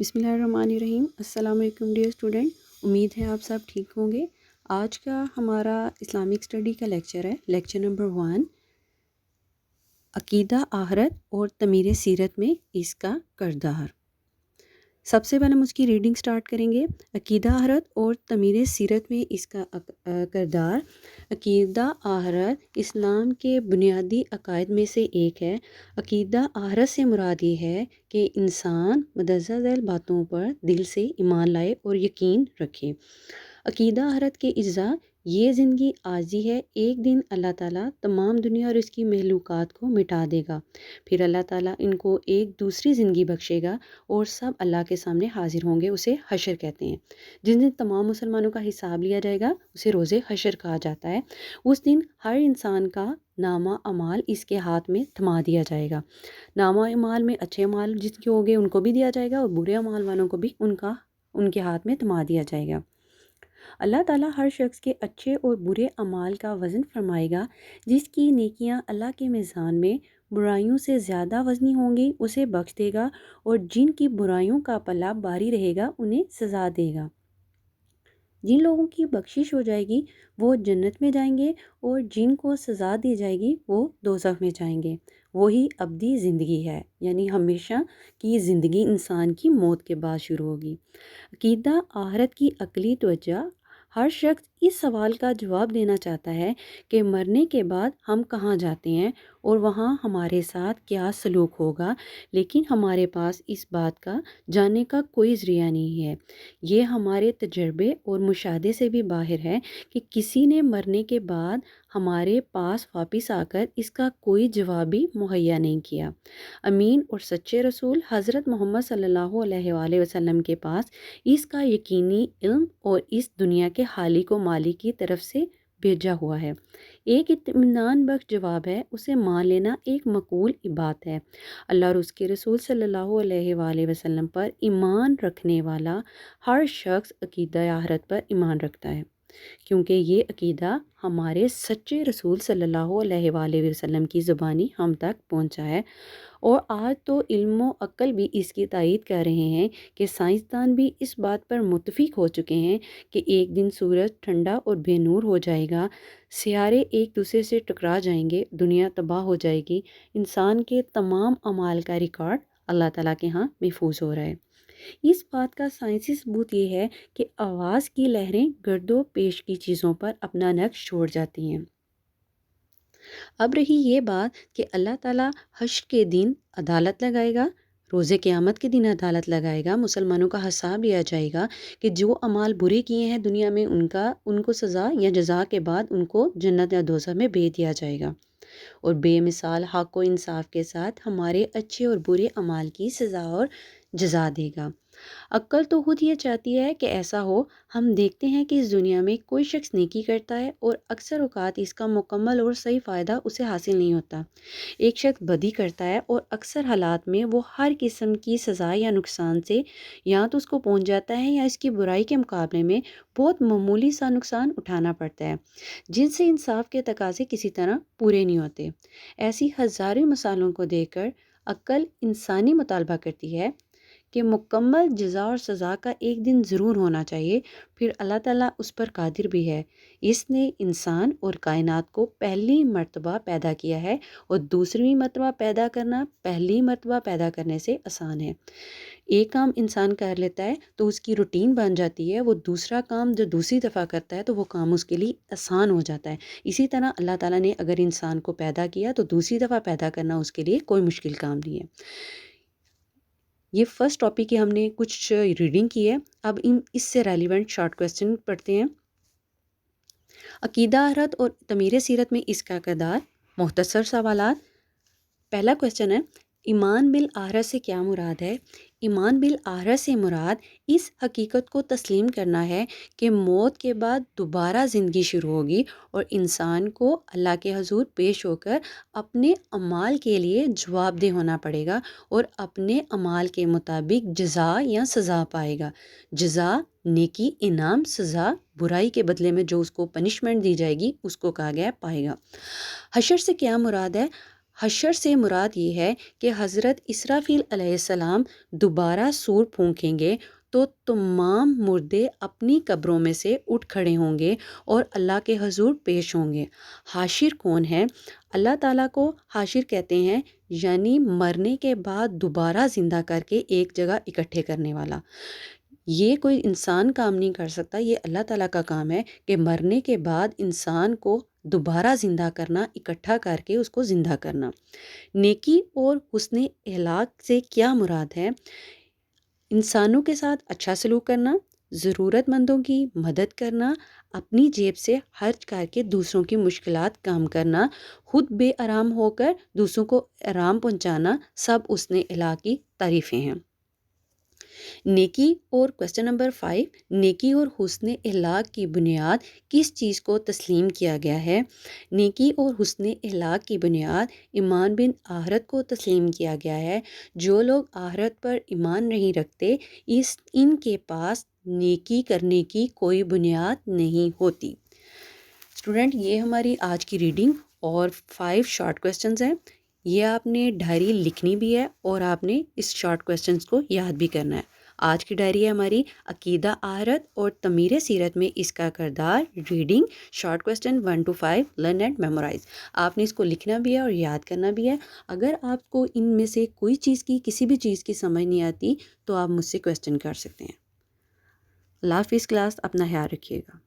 بسم اللہ الرحمن الرحیم۔ السلام علیکم ڈیئر اسٹوڈنٹ، امید ہے آپ سب ٹھیک ہوں گے۔ آج کا ہمارا اسلامک اسٹڈی کا لیکچر ہے، لیکچر نمبر 1، عقیدہ آخرت اور تعمیر سیرت میں اس کا کردار۔ سب سے پہلے ہم اس کی ریڈنگ سٹارٹ کریں گے۔ عقیدہ آخرت اور تعمیر سیرت میں اس کا کردار۔ عقیدہ آخرت اسلام کے بنیادی عقائد میں سے ایک ہے۔ عقیدہ آخرت سے مراد یہ ہے کہ انسان مندرجہ ذیل باتوں پر دل سے ایمان لائے اور یقین رکھے۔ عقیدہ آخرت کے اجزاء: یہ زندگی عارضی ہے، ایک دن اللہ تعالیٰ تمام دنیا اور اس کی مخلوقات کو مٹا دے گا، پھر اللہ تعالیٰ ان کو ایک دوسری زندگی بخشے گا اور سب اللہ کے سامنے حاضر ہوں گے۔ اسے حشر کہتے ہیں۔ جس دن تمام مسلمانوں کا حساب لیا جائے گا اسے روز حشر کہا جاتا ہے۔ اس دن ہر انسان کا نامہ اعمال اس کے ہاتھ میں تھما دیا جائے گا۔ نامہ اعمال میں اچھے اعمال جس کے ہوں گے ان کو بھی دیا جائے گا اور برے اعمال والوں کو بھی ان کے ہاتھ میں تھما دیا جائے گا۔ اللہ تعالیٰ ہر شخص کے اچھے اور برے اعمال کا وزن فرمائے گا۔ جس کی نیکیاں اللہ کے میزان میں برائیوں سے زیادہ وزنی ہوں گی اسے بخش دے گا، اور جن کی برائیوں کا پلہ بھاری رہے گا انہیں سزا دے گا۔ جن لوگوں کی بخشش ہو جائے گی وہ جنت میں جائیں گے، اور جن کو سزا دی جائے گی وہ دوزخ میں جائیں گے۔ وہی ابدی زندگی ہے، یعنی ہمیشہ کی زندگی انسان کی موت کے بعد شروع ہوگی۔ عقیدہ آخرت کی عقلی توجہ: ہر شخص اس سوال کا جواب دینا چاہتا ہے کہ مرنے کے بعد ہم کہاں جاتے ہیں اور وہاں ہمارے ساتھ کیا سلوک ہوگا، لیکن ہمارے پاس اس بات کا جاننے کا کوئی ذریعہ نہیں ہے۔ یہ ہمارے تجربے اور مشاہدے سے بھی باہر ہے کہ کسی نے مرنے کے بعد ہمارے پاس واپس آ کر اس کا کوئی جواب بھی مہیا نہیں کیا۔ امین اور سچے رسول حضرت محمد صلی اللہ علیہ وآلہ وسلم کے پاس اس کا یقینی علم اور اس دنیا کے خالق و مالک کی طرف سے بھیجا ہوا ہے۔ ایک اطمینان بخش جواب ہے، اسے مان لینا ایک مقبول بات ہے۔ اللہ اور اس کے رسول صلی اللہ علیہ وآلہ وسلم پر ایمان رکھنے والا ہر شخص عقیدہ آخرت پر ایمان رکھتا ہے، کیونکہ یہ عقیدہ ہمارے سچے رسول صلی اللہ علیہ وآلہ وسلم کی زبانی ہم تک پہنچا ہے، اور آج تو علم و عقل بھی اس کی تائید کر رہے ہیں کہ سائنسدان بھی اس بات پر متفق ہو چکے ہیں کہ ایک دن سورج ٹھنڈا اور بے نور ہو جائے گا، سیارے ایک دوسرے سے ٹکرا جائیں گے، دنیا تباہ ہو جائے گی، انسان کے تمام اعمال کا ریکارڈ اللہ تعالیٰ کے ہاں محفوظ ہو رہا ہے۔ اس بات کا سائنسی ثبوت یہ ہے کہ آواز کی لہریں گرد و پیش کی چیزوں پر اپنا نقش چھوڑ جاتی ہیں۔ اب رہی یہ بات کہ اللہ تعالیٰ حشر کے دن عدالت لگائے گا، روز قیامت کے دن عدالت لگائے گا، مسلمانوں کا حساب لیا جائے گا کہ جو اعمال برے کیے ہیں دنیا میں ان کو سزا یا جزا کے بعد ان کو جنت یا دوزخ میں بھیج دیا جائے گا، اور بے مثال حق و انصاف کے ساتھ ہمارے اچھے اور برے اعمال کی سزا اور جزا دے گا۔ عقل تو خود یہ چاہتی ہے کہ ایسا ہو۔ ہم دیکھتے ہیں کہ اس دنیا میں کوئی شخص نیکی کرتا ہے اور اکثر اوقات اس کا مکمل اور صحیح فائدہ اسے حاصل نہیں ہوتا۔ ایک شخص بدی کرتا ہے اور اکثر حالات میں وہ ہر قسم کی سزا یا نقصان سے یا تو اس کو پہنچ جاتا ہے یا اس کی برائی کے مقابلے میں بہت معمولی سا نقصان اٹھانا پڑتا ہے، جن سے انصاف کے تقاضے کسی طرح پورے نہیں ہوتے۔ ایسی ہزاروں مثالوں کو دیکھ کر عقل انسانی مطالبہ کرتی ہے کہ مکمل جزا اور سزا کا ایک دن ضرور ہونا چاہیے، پھر اللہ تعالیٰ اس پر قادر بھی ہے۔ اس نے انسان اور کائنات کو پہلی مرتبہ پیدا کیا ہے، اور دوسری مرتبہ پیدا کرنا پہلی مرتبہ پیدا کرنے سے آسان ہے۔ ایک کام انسان کر لیتا ہے تو اس کی روٹین بن جاتی ہے، وہ دوسرا کام جو دوسری دفعہ کرتا ہے تو وہ کام اس کے لیے آسان ہو جاتا ہے۔ اسی طرح اللہ تعالیٰ نے اگر انسان کو پیدا کیا تو دوسری دفعہ پیدا کرنا اس کے لیے کوئی مشکل کام نہیں ہے۔ یہ فرسٹ ٹاپک کی ہم نے کچھ ریڈنگ کی ہے۔ اب اس سے ریلیونٹ شارٹ کویسچن پڑھتے ہیں۔ عقیدہ آخرت اور تعمیر سیرت میں اس کا کردار۔ مختصر سوالات۔ پہلا کویسچن ہے، ایمان بالآخرت سے کیا مراد ہے؟ ایمان بالآخرت سے مراد اس حقیقت کو تسلیم کرنا ہے کہ موت کے بعد دوبارہ زندگی شروع ہوگی، اور انسان کو اللہ کے حضور پیش ہو کر اپنے اعمال کے لیے جواب دہ ہونا پڑے گا، اور اپنے اعمال کے مطابق جزا یا سزا پائے گا۔ جزا نیکی انعام، سزا برائی کے بدلے میں جو اس کو پنشمنٹ دی جائے گی اس کو کہا گیا ہے پائے گا۔ حشر سے کیا مراد ہے؟ حشر سے مراد یہ ہے کہ حضرت اسرافیل علیہ السلام دوبارہ سور پھونکیں گے تو تمام مردے اپنی قبروں میں سے اٹھ کھڑے ہوں گے اور اللہ کے حضور پیش ہوں گے۔ حاشر کون ہے؟ اللہ تعالیٰ کو حاشر کہتے ہیں، یعنی مرنے کے بعد دوبارہ زندہ کر کے ایک جگہ اکٹھے کرنے والا۔ یہ کوئی انسان کام نہیں کر سکتا، یہ اللہ تعالیٰ کا کام ہے کہ مرنے کے بعد انسان کو دوبارہ زندہ کرنا، اکٹھا کر کے اس کو زندہ کرنا۔ نیکی اور حسن اخلاق سے کیا مراد ہے؟ انسانوں کے ساتھ اچھا سلوک کرنا، ضرورت مندوں کی مدد کرنا، اپنی جیب سے خرچ کر کے دوسروں کی مشکلات کم کرنا، خود بے آرام ہو کر دوسروں کو آرام پہنچانا، سب حسن اخلاق کی تعریفیں ہیں۔ نیکی اور کوسچن نمبر 5، نیکی اور حسن اخلاق کی بنیاد کس چیز کو تسلیم کیا گیا ہے؟ نیکی اور حسن اخلاق کی بنیاد ایمان بن آخرت کو تسلیم کیا گیا ہے۔ جو لوگ آخرت پر ایمان نہیں رکھتے، ان کے پاس نیکی کرنے کی کوئی بنیاد نہیں ہوتی۔ اسٹوڈنٹ، یہ ہماری آج کی ریڈنگ اور 5 شارٹ کوسچنز ہیں۔ یہ آپ نے ڈائری لکھنی بھی ہے اور آپ نے اس شارٹ کوسچنز کو یاد بھی کرنا ہے۔ آج کی ڈائری ہے ہماری عقیدہ آخرت اور تعمیر سیرت میں اس کا کردار، reading, short question 1 to 5، learn and memorize. آپ نے اس کو لکھنا بھی ہے اور یاد کرنا بھی ہے۔ اگر آپ کو ان میں سے کوئی چیز کی، کسی بھی چیز کی سمجھ نہیں آتی تو آپ مجھ سے کوسچن کر سکتے ہیں۔ اللہ حافظ کلاس، اپنا خیال رکھیے گا۔